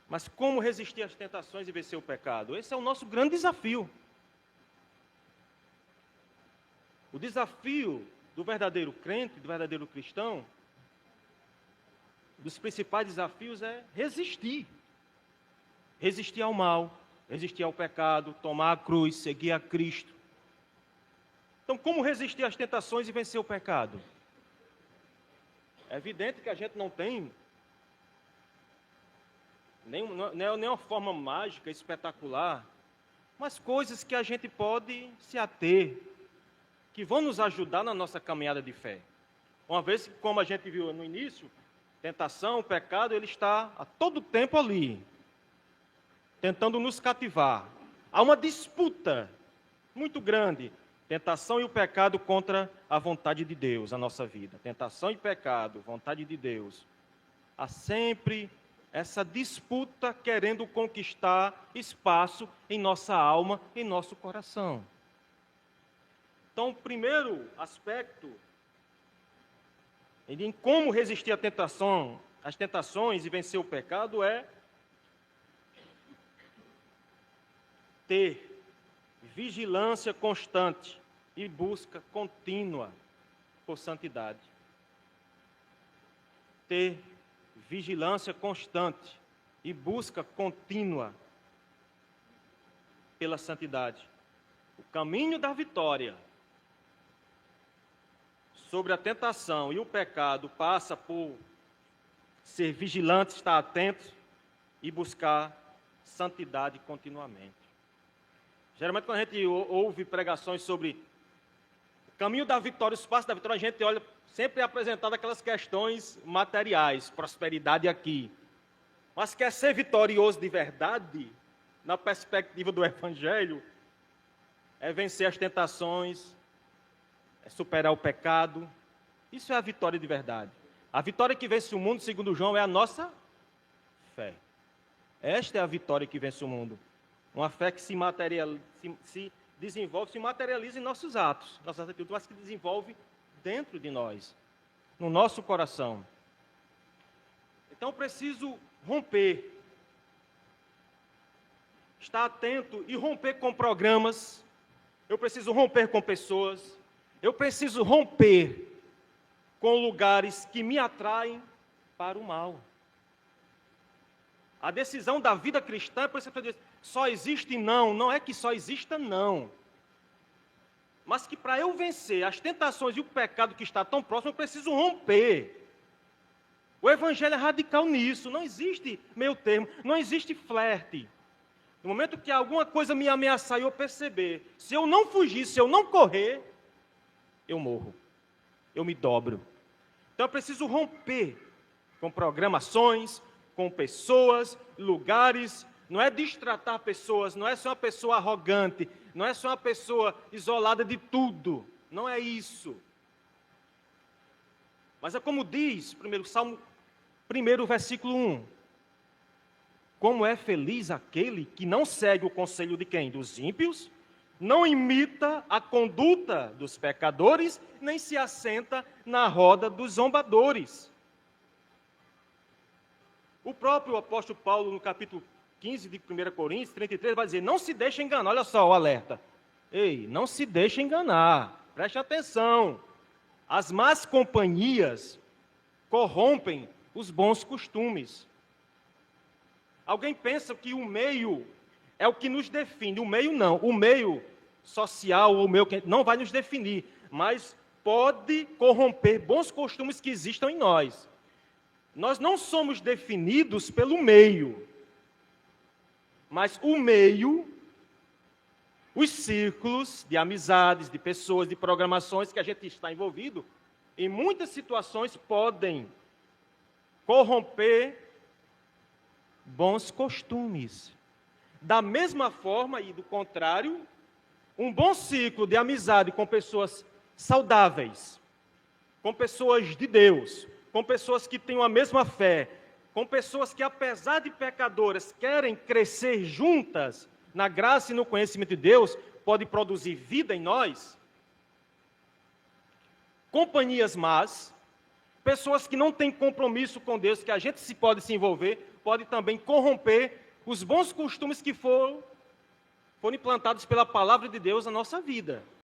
Mas como resistir às tentações e vencer o pecado? Esse é o nosso grande desafio. O desafio do verdadeiro crente, do verdadeiro cristão, dos principais desafios é resistir. Resistir ao mal, resistir ao pecado, tomar a cruz, seguir a Cristo. Então, como resistir às tentações e vencer o pecado? É evidente que a gente não tem nenhuma forma mágica, espetacular, mas coisas que a gente pode se ater, que vão nos ajudar na nossa caminhada de fé. Uma vez, como a gente viu no início, tentação, o pecado, ele está a todo tempo ali, tentando nos cativar. Há uma disputa muito grande, tentação e o pecado contra a vontade de Deus, a nossa vida. Tentação e pecado, vontade de Deus. Há sempre essa disputa querendo conquistar espaço em nossa alma, em nosso coração. Então, o primeiro aspecto em como resistir à tentação, às tentações e vencer o pecado é ter vigilância constante e busca contínua por santidade. Ter vigilância constante e busca contínua pela santidade. O caminho da vitória sobre a tentação e o pecado passa por ser vigilante, estar atento e buscar santidade continuamente. Geralmente, quando a gente ouve pregações sobre o caminho da vitória, o espaço da vitória, a gente olha, sempre é apresentado aquelas questões materiais, prosperidade aqui. Mas quer ser vitorioso de verdade, na perspectiva do Evangelho, é vencer as tentações, é superar o pecado. Isso é a vitória de verdade. A vitória que vence o mundo, segundo João, é a nossa fé. Esta é a vitória que vence o mundo. Uma fé que se desenvolve, se materializa em nossos atos, nossas atitudes, mas que desenvolve dentro de nós, no nosso coração. Então, eu preciso romper, estar atento e romper com programas, eu preciso romper com pessoas, eu preciso romper com lugares que me atraem para o mal. A decisão da vida cristã é, por isso que eu digo, só existe não, não é que só exista não. Mas que para eu vencer as tentações e o pecado que está tão próximo, eu preciso romper. O Evangelho é radical nisso, não existe meio termo, não existe flerte. No momento que alguma coisa me ameaçar e eu perceber, se eu não fugir, se eu não correr, eu morro, eu me dobro. Então eu preciso romper com programações, com pessoas, lugares. Não é destratar pessoas, não é ser uma pessoa arrogante, não é ser uma pessoa isolada de tudo, não é isso. Mas é como diz, Salmo 1, versículo 1. Como é feliz aquele que não segue o conselho de quem? Dos ímpios, não imita a conduta dos pecadores, nem se assenta na roda dos zombadores. O próprio apóstolo Paulo, no capítulo 15 de 1 Coríntios, 33, vai dizer, não se deixe enganar, olha só o alerta. Ei, não se deixe enganar, preste atenção. As más companhias corrompem os bons costumes. Alguém pensa que o meio é o que nos define. O meio não. O meio social, o meio que não vai nos definir, mas pode corromper bons costumes que existam em nós. Nós não somos definidos pelo meio, mas o meio, os círculos de amizades, de pessoas, de programações que a gente está envolvido, em muitas situações podem corromper bons costumes. Da mesma forma e do contrário, um bom ciclo de amizade com pessoas saudáveis, com pessoas de Deus, com pessoas que têm a mesma fé, com pessoas que, apesar de pecadoras, querem crescer juntas na graça e no conhecimento de Deus, pode produzir vida em nós. Companhias más, pessoas que não têm compromisso com Deus, que a gente pode se envolver, pode também corromper os bons costumes que foram implantados pela palavra de Deus na nossa vida.